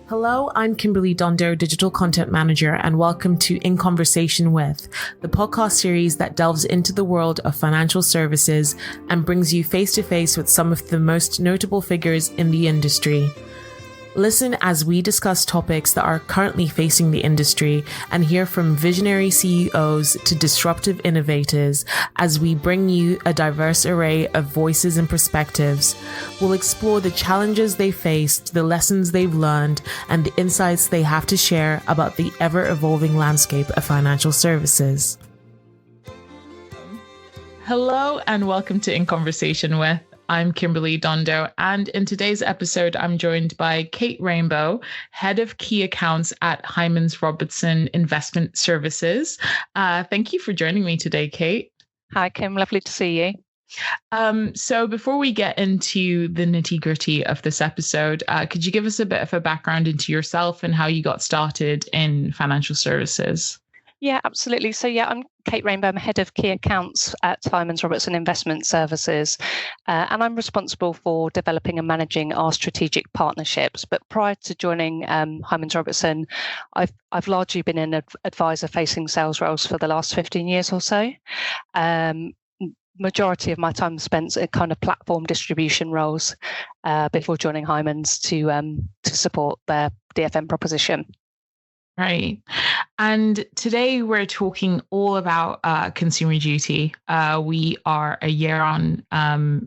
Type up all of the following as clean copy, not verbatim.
Hello, I'm Kimberley Dondo, Digital Content Manager, and welcome to In Conversation With, the podcast series that delves into the world of financial services and brings you face to face with some of the most notable figures in the industry. Listen as we discuss topics that are currently facing the industry and hear from visionary CEOs to disruptive innovators as we bring you a diverse array of voices and perspectives. We'll explore the challenges they faced, the lessons they've learned, and the insights they have to share about the ever-evolving landscape of financial services. Hello and welcome to In Conversation With. I'm Kimberley Dondo, and in today's episode, I'm joined by Kate Rainbow, Head of Key Accounts at Hymans Robertson Investment Services. Thank you for joining me today, Kate. Hi, Kim. Lovely to see you. So before we get into the nitty-gritty of this episode, could you give us a bit of a background into yourself and how you got started in financial services? Yeah, absolutely. So I'm Kate Rainbow. I'm Head of Key Accounts at Hymans Robertson Investment Services, and I'm responsible for developing and managing our strategic partnerships. But prior to joining Hymans Robertson, I've largely been in advisor-facing sales roles for the last 15 years or so. Majority of my time spent at kind of platform distribution roles before joining Hymans to support their DFM proposition. Right. And today we're talking all about consumer duty. We are a year on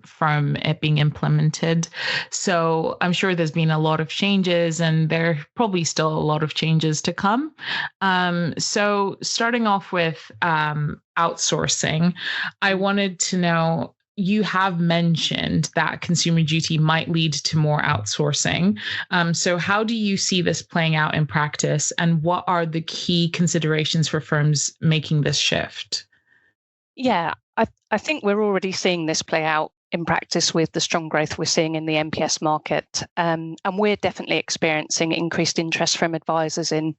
from it being implemented. So I'm sure there's been a lot of changes and there are probably still a lot of changes to come. So starting off with outsourcing, I wanted to know, you have mentioned that consumer duty might lead to more outsourcing. So how do you see this playing out in practice, and what are the key considerations for firms making this shift? Yeah, I think we're already seeing this play out in practice with the strong growth we're seeing in the MPS market. And we're definitely experiencing increased interest from advisors in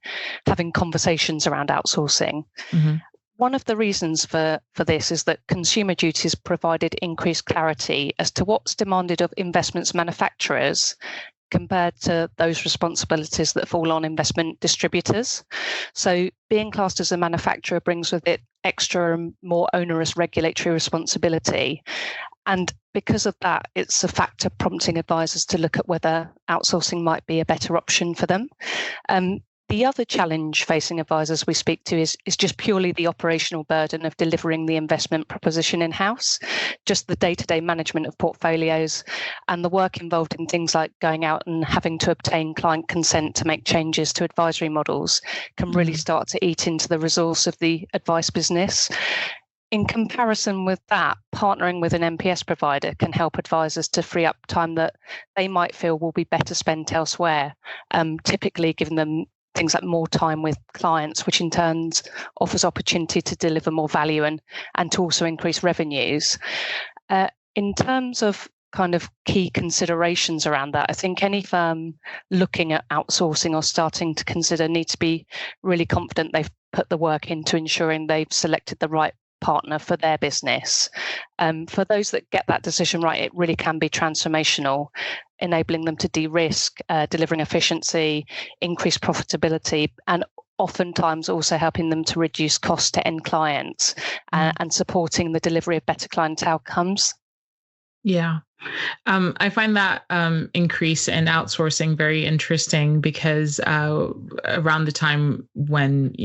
having conversations around outsourcing. Mm-hmm. One of the reasons for this is that consumer duties provided increased clarity as to what's demanded of investments manufacturers compared to those responsibilities that fall on investment distributors. So being classed as a manufacturer brings with it extra and more onerous regulatory responsibility. And because of that, it's a factor prompting advisors to look at whether outsourcing might be a better option for them. The other challenge facing advisors we speak to is just purely the operational burden of delivering the investment proposition in-house, just the day-to-day management of portfolios and the work involved in things like going out and having to obtain client consent to make changes to advisory models can really start to eat into the resource of the advice business. In comparison with that, partnering with an MPS provider can help advisors to free up time that they might feel will be better spent elsewhere, typically giving them things like more time with clients, which in turn offers opportunity to deliver more value and to also increase revenues. In terms of kind of key considerations around that, I think any firm looking at outsourcing or starting to consider need to be really confident they've put the work into ensuring they've selected the right partner for their business. For those that get that decision right, it really can be transformational, enabling them to de-risk, delivering efficiency, increase profitability, and oftentimes also helping them to reduce costs to end clients and supporting the delivery of better client outcomes. Yeah. I find that increase in outsourcing very interesting because around the time when,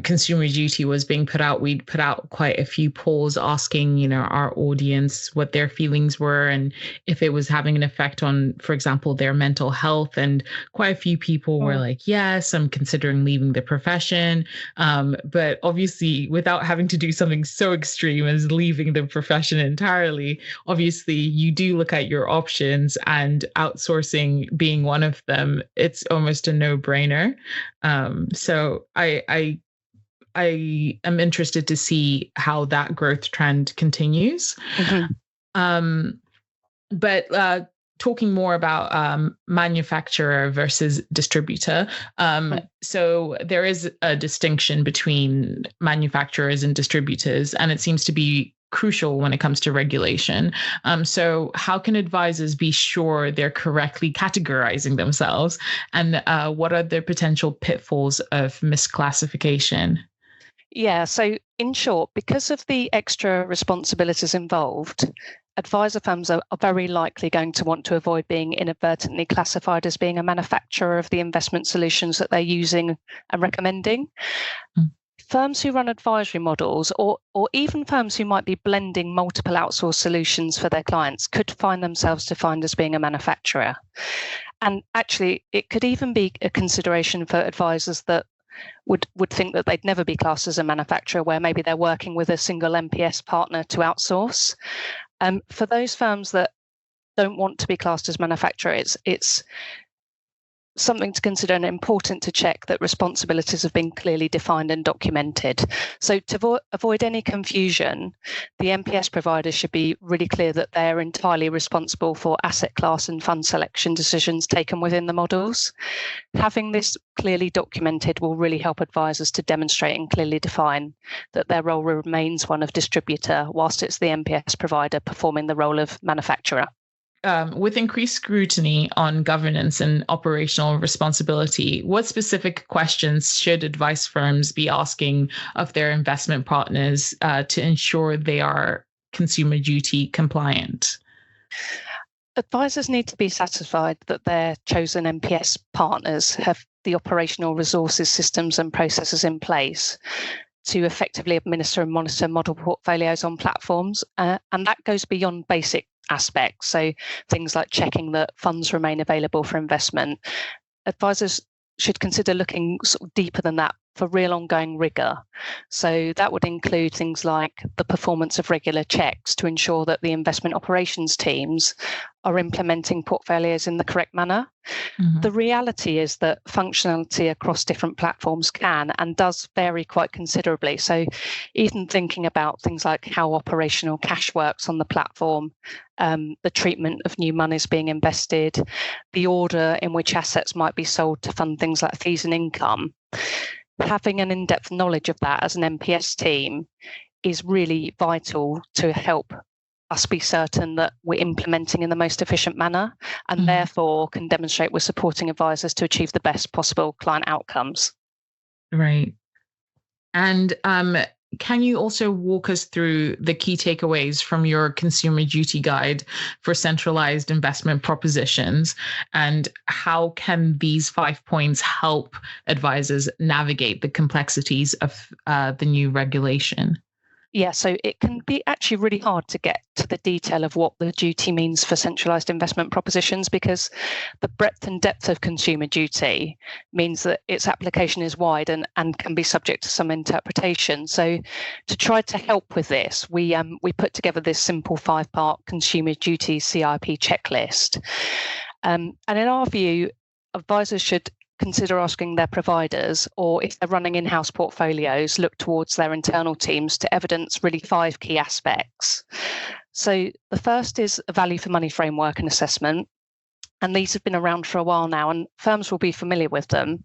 consumer duty was being put out, we'd put out quite a few polls asking, our audience what their feelings were and if it was having an effect on, for example, their mental health. And quite a few people were like, yes, I'm considering leaving the profession. But obviously, without having to do something so extreme as leaving the profession entirely, obviously, you do look at your options, and outsourcing being one of them, it's almost a no-brainer. So I am interested to see how that growth trend continues. Mm-hmm. But talking more about manufacturer versus distributor. So there is a distinction between manufacturers and distributors, and it seems to be crucial when it comes to regulation. So how can advisors be sure they're correctly categorizing themselves? And what are the potential pitfalls of misclassification? Yeah, so in short, because of the extra responsibilities involved, advisor firms are very likely going to want to avoid being inadvertently classified as being a manufacturer of the investment solutions that they're using and recommending. Firms who run advisory models, or even firms who might be blending multiple outsourced solutions for their clients, could find themselves defined as being a manufacturer. And actually, it could even be a consideration for advisors that would think that they'd never be classed as a manufacturer, where maybe they're working with a single MPS partner to outsource. For those firms that don't want to be classed as manufacturer, it's something to consider and important to check that responsibilities have been clearly defined and documented. So to avoid any confusion, the MPS providers should be really clear that they're entirely responsible for asset class and fund selection decisions taken within the models. Having this clearly documented will really help advisors to demonstrate and clearly define that their role remains one of distributor, whilst it's the MPS provider performing the role of manufacturer. With increased scrutiny on governance and operational responsibility, what specific questions should advice firms be asking of their investment partners to ensure they are consumer duty compliant? Advisors need to be satisfied that their chosen MPS partners have the operational resources, systems and processes in place to effectively administer and monitor model portfolios on platforms. And that goes beyond basic aspects. So things like checking that funds remain available for investment. Advisors should consider looking sort of deeper than that for real ongoing rigor. So that would include things like the performance of regular checks to ensure that the investment operations teams are implementing portfolios in the correct manner. Mm-hmm. The reality is that functionality across different platforms can and does vary quite considerably. So even thinking about things like how operational cash works on the platform, the treatment of new monies being invested, the order in which assets might be sold to fund things like fees and income. Having an in-depth knowledge of that as an MPS team is really vital to help us be certain that we're implementing in the most efficient manner and therefore can demonstrate we're supporting advisors to achieve the best possible client outcomes. Right. And can you also walk us through the key takeaways from your consumer duty guide for centralized investment propositions, and how can these 5 points help advisors navigate the complexities of the new regulation? Yeah, so it can be actually really hard to get to the detail of what the duty means for centralised investment propositions, because the breadth and depth of consumer duty means that its application is wide and can be subject to some interpretation. So to try to help with this, we put together this simple 5-part consumer duty CIP checklist. And in our view, advisors should consider asking their providers, or if they're running in-house portfolios, look towards their internal teams to evidence really 5 key aspects. So the first is a value for money framework and assessment. And these have been around for a while now, and firms will be familiar with them.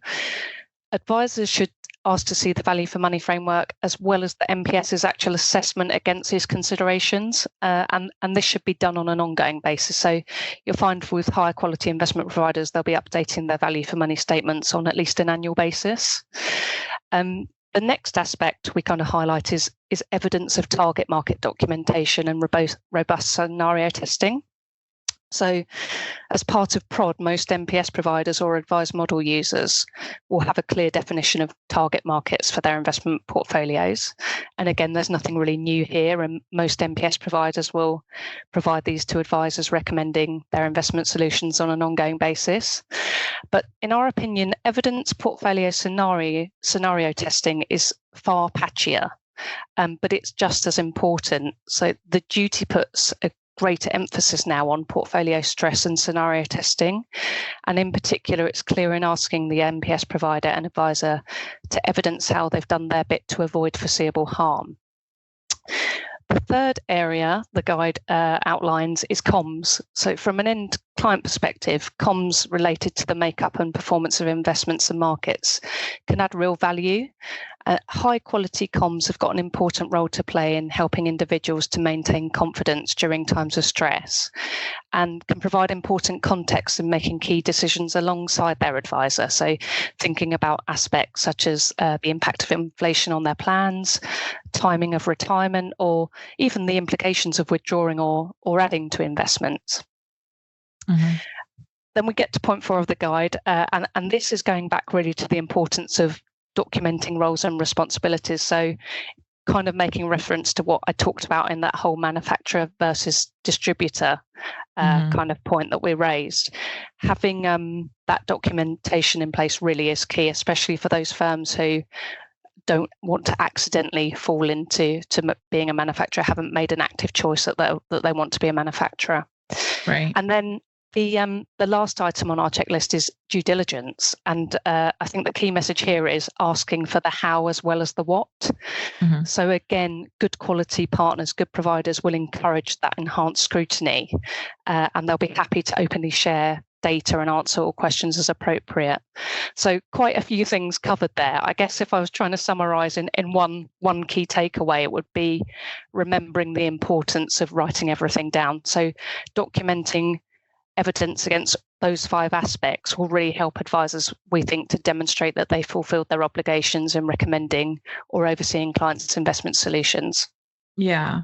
Advisors should ask to see the value for money framework as well as the MPS's actual assessment against his considerations, and this should be done on an ongoing basis. So you'll find with higher quality investment providers, they'll be updating their value for money statements on at least an annual basis. The next aspect we kind of highlight is evidence of target market documentation and robust scenario testing. So as part of PROD, most MPS providers or advised model users will have a clear definition of target markets for their investment portfolios. And again, there's nothing really new here, and most MPS providers will provide these to advisors recommending their investment solutions on an ongoing basis. But in our opinion, evidence portfolio scenario testing is far patchier, but it's just as important. So the duty puts a greater emphasis now on portfolio stress and scenario testing. And in particular, it's clear in asking the MPS provider and advisor to evidence how they've done their bit to avoid foreseeable harm. The third area the guide outlines is comms. So from an end client perspective, comms related to the makeup and performance of investments and markets can add real value. High quality comms have got an important role to play in helping individuals to maintain confidence during times of stress, and can provide important context in making key decisions alongside their advisor. So thinking about aspects such as the impact of inflation on their plans, timing of retirement, or even the implications of withdrawing or adding to investments. Mm-hmm. Then we get to point 4 of the guide, and this is going back really to the importance of documenting roles and responsibilities. So kind of making reference to what I talked about in that whole manufacturer versus distributor kind of point that we raised. Having that documentation in place really is key, especially for those firms who don't want to accidentally fall into being a manufacturer, haven't made an active choice that they want to be a manufacturer. Right. And then the last item on our checklist is due diligence. And I think the key message here is asking for the how as well as the what. Mm-hmm. So again, good quality partners, good providers will encourage that enhanced scrutiny, and they'll be happy to openly share data and answer all questions as appropriate. So quite a few things covered there. I guess if I was trying to summarize in one key takeaway, it would be remembering the importance of writing everything down. So documenting evidence against those 5 aspects will really help advisors, we think, to demonstrate that they fulfilled their obligations in recommending or overseeing clients' investment solutions. Yeah.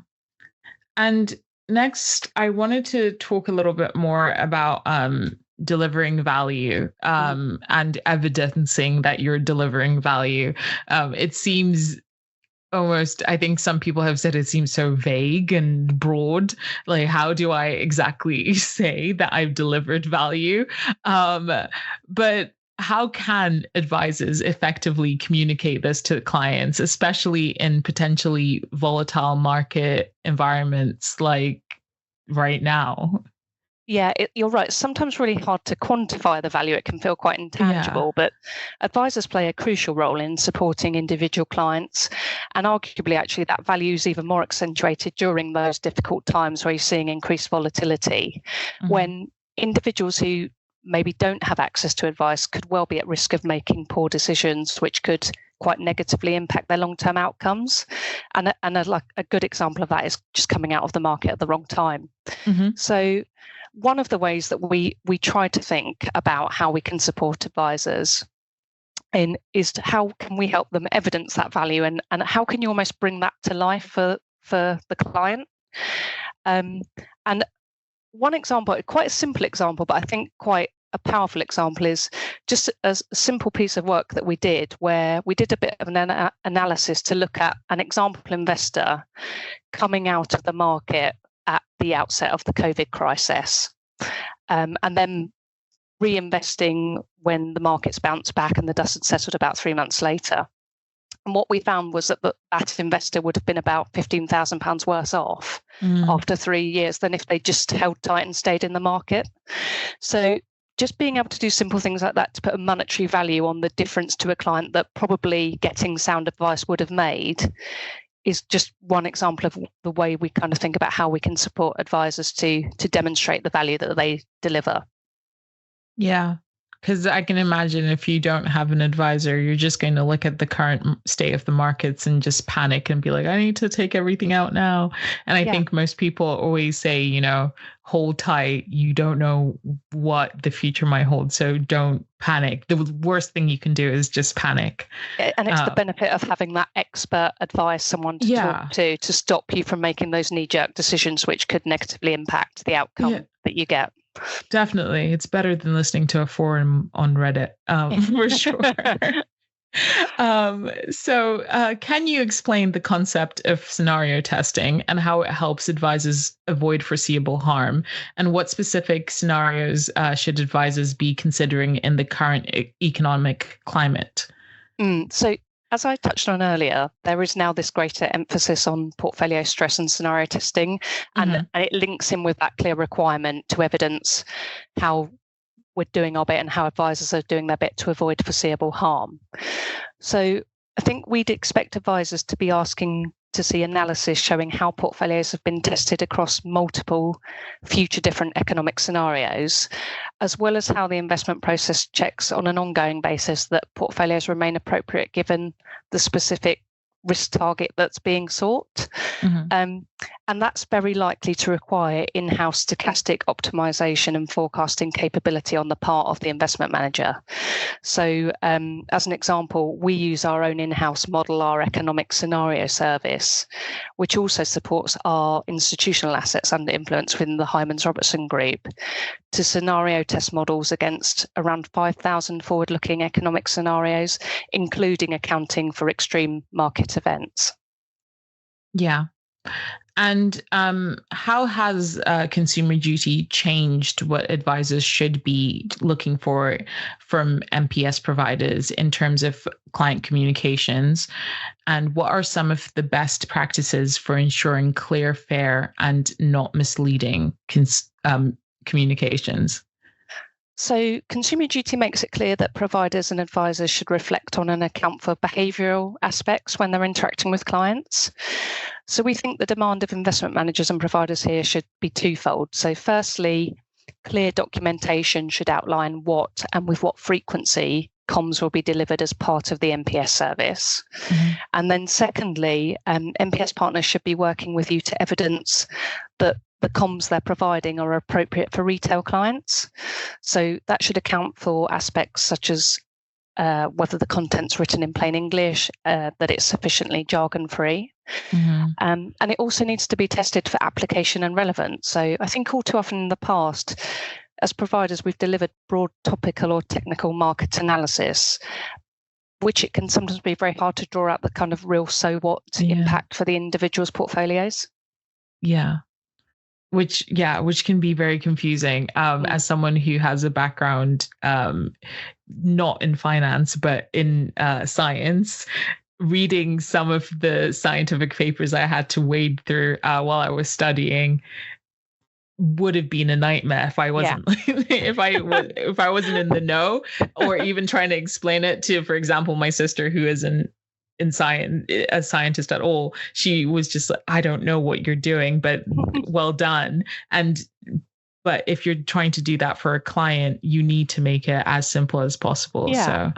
And next, I wanted to talk a little bit more about delivering value and evidencing that you're delivering value. It seems almost, I think some people have said it seems so vague and broad. Like, how do I exactly say that I've delivered value? But how can advisors effectively communicate this to clients, especially in potentially volatile market environments like right now? Yeah, you're right. It's sometimes really hard to quantify the value. It can feel quite intangible, but advisors play a crucial role in supporting individual clients. And arguably, actually, that value is even more accentuated during those difficult times where you're seeing increased volatility, when individuals who maybe don't have access to advice could well be at risk of making poor decisions, which could quite negatively impact their long-term outcomes. And a good example of that is just coming out of the market at the wrong time. Mm-hmm. So one of the ways that we try to think about how we can support advisors is how can we help them evidence that value, and how can you almost bring that to life for the client. And one example, quite a simple example, but I think quite a powerful example, is just a simple piece of work that we did where we did a bit of an analysis to look at an example investor coming out of the market at the outset of the COVID crisis, and then reinvesting when the markets bounced back and the dust had settled about 3 months later. And what we found was that investor would have been about £15,000 worse off after 3 years than if they just held tight and stayed in the market. So just being able to do simple things like that to put a monetary value on the difference to a client that probably getting sound advice would have made is just one example of the way we kind of think about how we can support advisors to demonstrate the value that they deliver. Yeah, because I can imagine if you don't have an advisor, you're just going to look at the current state of the markets and just panic and be like, I need to take everything out now. And I think most people always say, hold tight. You don't know what the future might hold. So don't panic. The worst thing you can do is just panic. And it's the benefit of having that expert advice, someone to talk to stop you from making those knee-jerk decisions, which could negatively impact the outcome that you get. Definitely. It's better than listening to a forum on Reddit, for sure. So can you explain the concept of scenario testing and how it helps advisors avoid foreseeable harm? And what specific scenarios should advisors be considering in the current economic climate? So as I touched on earlier, there is now this greater emphasis on portfolio stress and scenario testing, and it links in with that clear requirement to evidence how we're doing our bit and how advisors are doing their bit to avoid foreseeable harm. So I think we'd expect advisors to be asking to see analysis showing how portfolios have been tested across multiple future different economic scenarios, as well as how the investment process checks on an ongoing basis that portfolios remain appropriate given the specific risk target that's being sought. And that's very likely to require in-house stochastic optimization and forecasting capability on the part of the investment manager. So as an example, we use our own in-house model, our economic scenario service, which also supports our institutional assets under influence within the Hymans Robertson Group to scenario test models against around 5,000 forward-looking economic scenarios, including accounting for extreme market events. Yeah. And how has consumer duty changed what advisors should be looking for from MPS providers in terms of client communications? And what are some of the best practices for ensuring clear, fair, and not misleading communications? So Consumer Duty makes it clear that providers and advisors should reflect on and account for behavioural aspects when they're interacting with clients. So we think the demand of investment managers and providers here should be twofold. So firstly, clear documentation should outline what and with what frequency comms will be delivered as part of the MPS service. And then secondly, MPS partners should be working with you to evidence that the comms they're providing are appropriate for retail clients. So that should account for aspects such as whether the content's written in plain English, that it's sufficiently jargon-free. And it also needs to be tested for application and relevance. So I think all too often in the past, as providers, we've delivered broad topical or technical market analysis, which it can sometimes be very hard to draw out the kind of real so what impact for the individual's portfolios. Which can be very confusing as someone who has a background not in finance but in science. Reading some of the scientific papers I had to wade through while I was studying would have been a nightmare if I wasn't if I wasn't in the know, or even trying to explain it to, for example, my sister who isn't in science, a scientist at all. She was just like, I don't know what you're doing, but well done. But if you're trying to do that for a client, you need to make it as simple as possible. So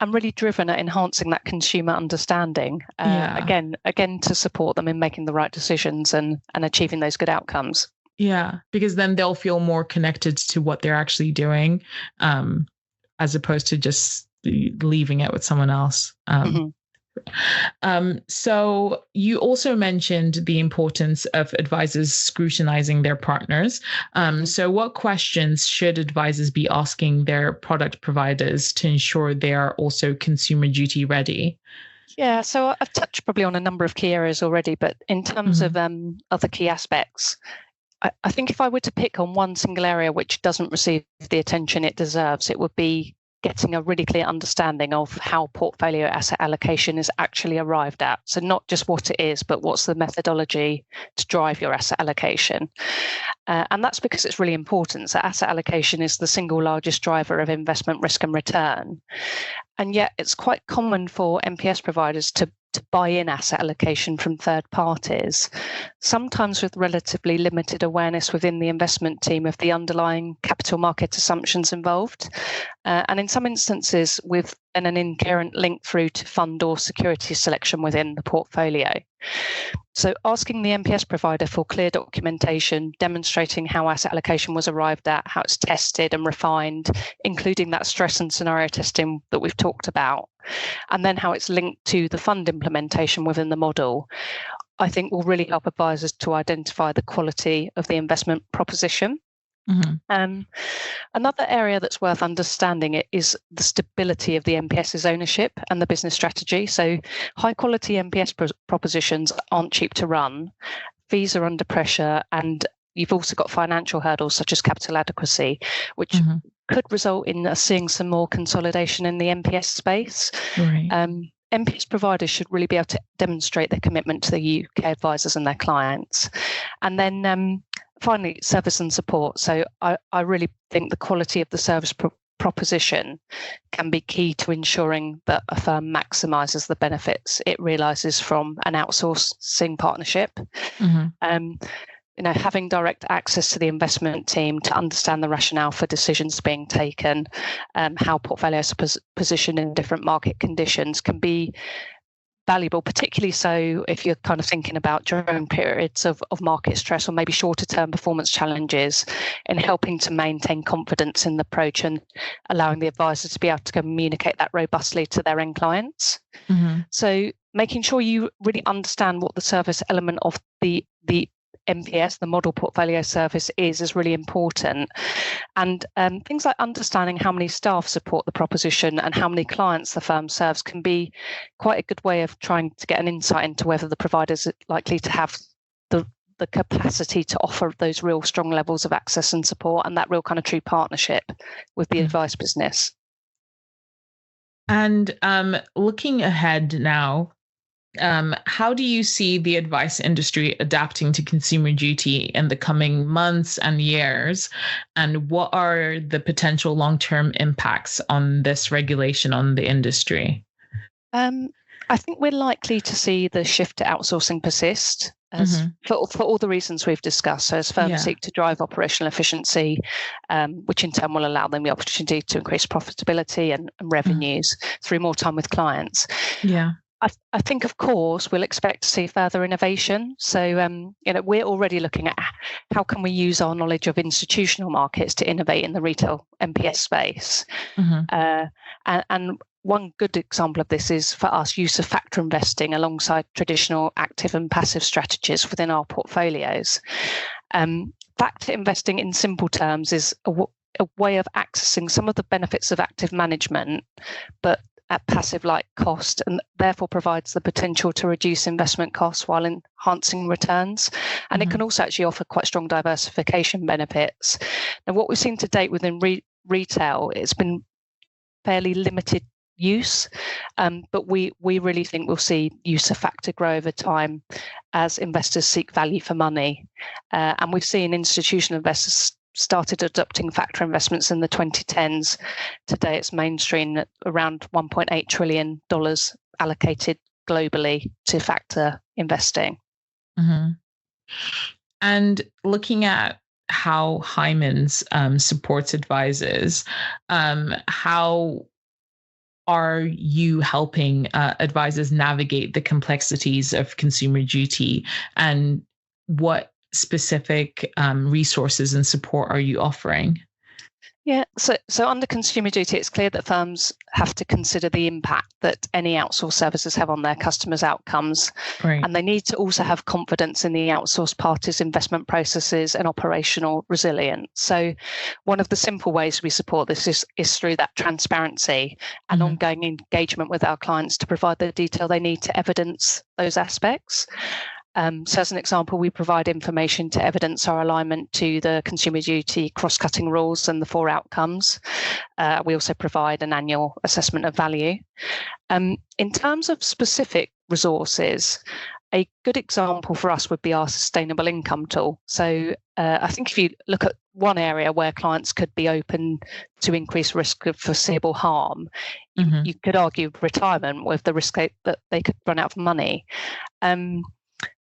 I'm really driven at enhancing that consumer understanding, again, to support them in making the right decisions and achieving those good outcomes. Yeah, because then they'll feel more connected to what they're actually doing, as opposed to just leaving it with someone else. So you also mentioned the importance of advisors scrutinizing their partners. So what questions should advisors be asking their product providers to ensure they are also consumer duty ready? Yeah, so I've touched probably on a number of key areas already, but in terms of other key aspects, I think if I were to pick on one single area which doesn't receive the attention it deserves, it would be getting a really clear understanding of how portfolio asset allocation is actually arrived at. So not just what it is, but what's the methodology to drive your asset allocation. And that's because it's really important. So asset allocation is the single largest driver of investment risk and return. And yet it's quite common for MPS providers to buy in asset allocation from third parties, sometimes with relatively limited awareness within the investment team of the underlying capital market assumptions involved. And in some instances, with an inherent link through to fund or security selection within the portfolio. So asking the MPS provider for clear documentation demonstrating how asset allocation was arrived at, how it's tested and refined, including that stress and scenario testing that we've talked about, and then how it's linked to the fund implementation within the model, I think will really help advisors to identify the quality of the investment proposition. Another area that's worth understanding is the stability of the MPS's ownership and the business strategy. So high quality MPS propositions aren't cheap to run. Fees are under pressure, and you've also got financial hurdles such as capital adequacy, which could result in us seeing some more consolidation in the MPS space. MPS providers should really be able to demonstrate their commitment to the UK advisors and their clients. And then finally, service and support. So I really think the quality of the service proposition can be key to ensuring that a firm maximises the benefits it realises from an outsourcing partnership. having direct access to the investment team to understand the rationale for decisions being taken, how portfolios are positioned in different market conditions can be valuable, particularly so if you're kind of thinking about during periods of market stress or maybe shorter term performance challenges, in helping to maintain confidence in the approach and allowing the advisor to be able to communicate that robustly to their end clients. Mm-hmm. So making sure you really understand what the service element of the MPS, the model portfolio service, is really important. And things like understanding how many staff support the proposition and how many clients the firm serves can be quite a good way of trying to get an insight into whether the providers are likely to have the capacity to offer those real strong levels of access and support and that real kind of true partnership with the advice business. And looking ahead now, how do you see the advice industry adapting to consumer duty in the coming months and years? And what are the potential long-term impacts on this regulation on the industry? I think we're likely to see the shift to outsourcing persist for all the reasons we've discussed. So as firms seek to drive operational efficiency, which in turn will allow them the opportunity to increase profitability and revenues through more time with clients. Yeah. I think, of course, we'll expect to see further innovation. So, we're already looking at how can we use our knowledge of institutional markets to innovate in the retail MPS space. And one good example of this is, for us, use of factor investing alongside traditional active and passive strategies within our portfolios. Factor investing, in simple terms, is a way of accessing some of the benefits of active management, but at passive-like cost, and therefore provides the potential to reduce investment costs while enhancing returns. And it can also actually offer quite strong diversification benefits. Now, what we've seen to date within retail, it's been fairly limited use, but we really think we'll see use of factor grow over time as investors seek value for money. And we've seen institutional investors started adopting factor investments in the 2010s. Today it's mainstream at around $1.8 trillion allocated globally to factor investing. And looking at how Hymans supports advisors, how are you helping advisors navigate the complexities of consumer duty, and what specific resources and support are you offering? Yeah, so under consumer duty, it's clear that firms have to consider the impact that any outsourced services have on their customers' outcomes. Right. And they need to also have confidence in the outsourced parties' investment processes and operational resilience. So one of the simple ways we support this is through that transparency and ongoing engagement with our clients to provide the detail they need to evidence those aspects. So as an example, we provide information to evidence our alignment to the consumer duty cross-cutting rules and the 4 outcomes. We also provide an annual assessment of value. In terms of specific resources, a good example for us would be our sustainable income tool. So I think if you look at one area where clients could be open to increased risk of foreseeable harm, you could argue retirement, with the risk that they could run out of money.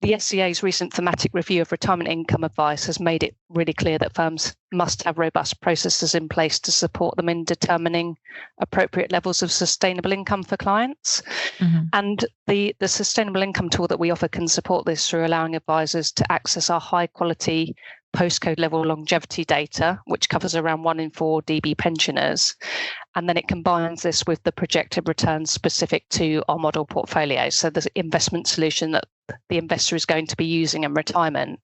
The SCA's recent thematic review of retirement income advice has made it really clear that firms must have robust processes in place to support them in determining appropriate levels of sustainable income for clients. And the sustainable income tool that we offer can support this through allowing advisors to access our high quality postcode level longevity data, which covers around 1 in 4 DB pensioners. And then it combines this with the projected returns specific to our model portfolio. So the investment solution that the investor is going to be using in retirement,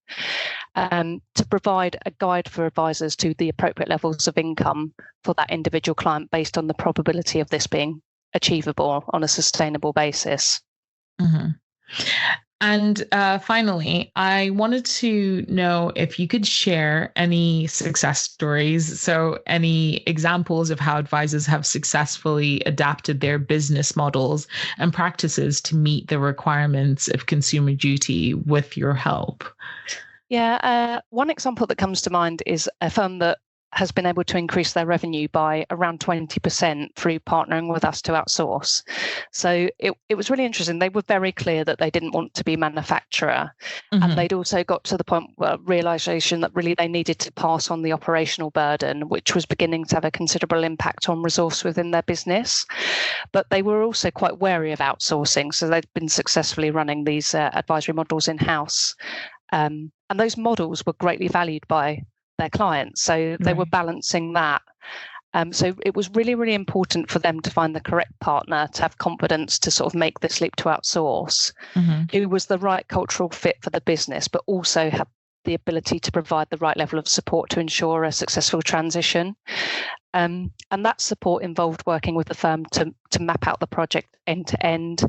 to provide a guide for advisors to the appropriate levels of income for that individual client based on the probability of this being achievable on a sustainable basis. And finally, I wanted to know if you could share any success stories. So any examples of how advisors have successfully adapted their business models and practices to meet the requirements of consumer duty with your help. Yeah, one example that comes to mind is a firm that has been able to increase their revenue by around 20% through partnering with us to outsource. So it was really interesting. They were very clear that they didn't want to be manufacturer. And they'd also got to the point where realization that really they needed to pass on the operational burden, which was beginning to have a considerable impact on resource within their business. But they were also quite wary of outsourcing. So they'd been successfully running these advisory models in-house. And those models were greatly valued by their clients. So they were balancing that. So it was really, really important for them to find the correct partner, to have confidence to sort of make this leap to outsource, who was the right cultural fit for the business, but also have the ability to provide the right level of support to ensure a successful transition. And that support involved working with the firm to map out the project end to end.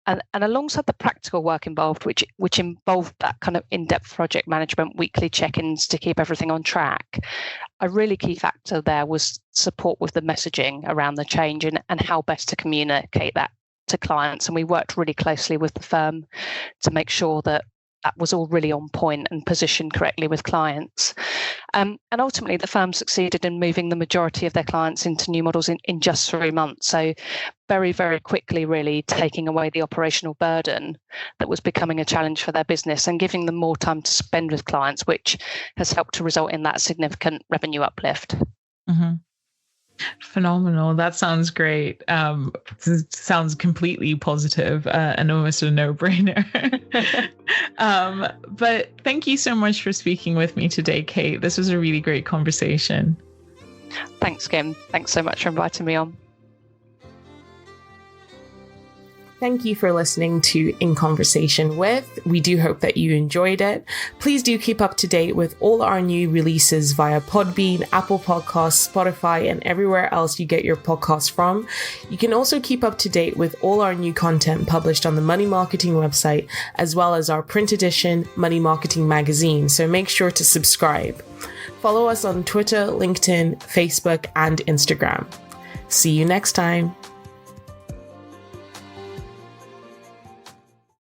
And alongside the practical work involved, which involved that kind of in-depth project management, weekly check-ins to keep everything on track, a really key factor there was support with the messaging around the change and how best to communicate that to clients. And we worked really closely with the firm to make sure that was all really on point and positioned correctly with clients. And ultimately, the firm succeeded in moving the majority of their clients into new models in just 3 months. So very, very quickly, really taking away the operational burden that was becoming a challenge for their business and giving them more time to spend with clients, which has helped to result in that significant revenue uplift. Phenomenal. That sounds great. Sounds completely positive and almost a no-brainer. But thank you so much for speaking with me today, Kate. This was a really great conversation. Thanks, Kim. Thanks so much for inviting me on. Thank you for listening to In Conversation With. We do hope that you enjoyed it. Please do keep up to date with all our new releases via Podbean, Apple Podcasts, Spotify, and everywhere else you get your podcasts from. You can also keep up to date with all our new content published on the Money Marketing website, as well as our print edition Money Marketing magazine. So make sure to subscribe. Follow us on Twitter, LinkedIn, Facebook, and Instagram. See you next time.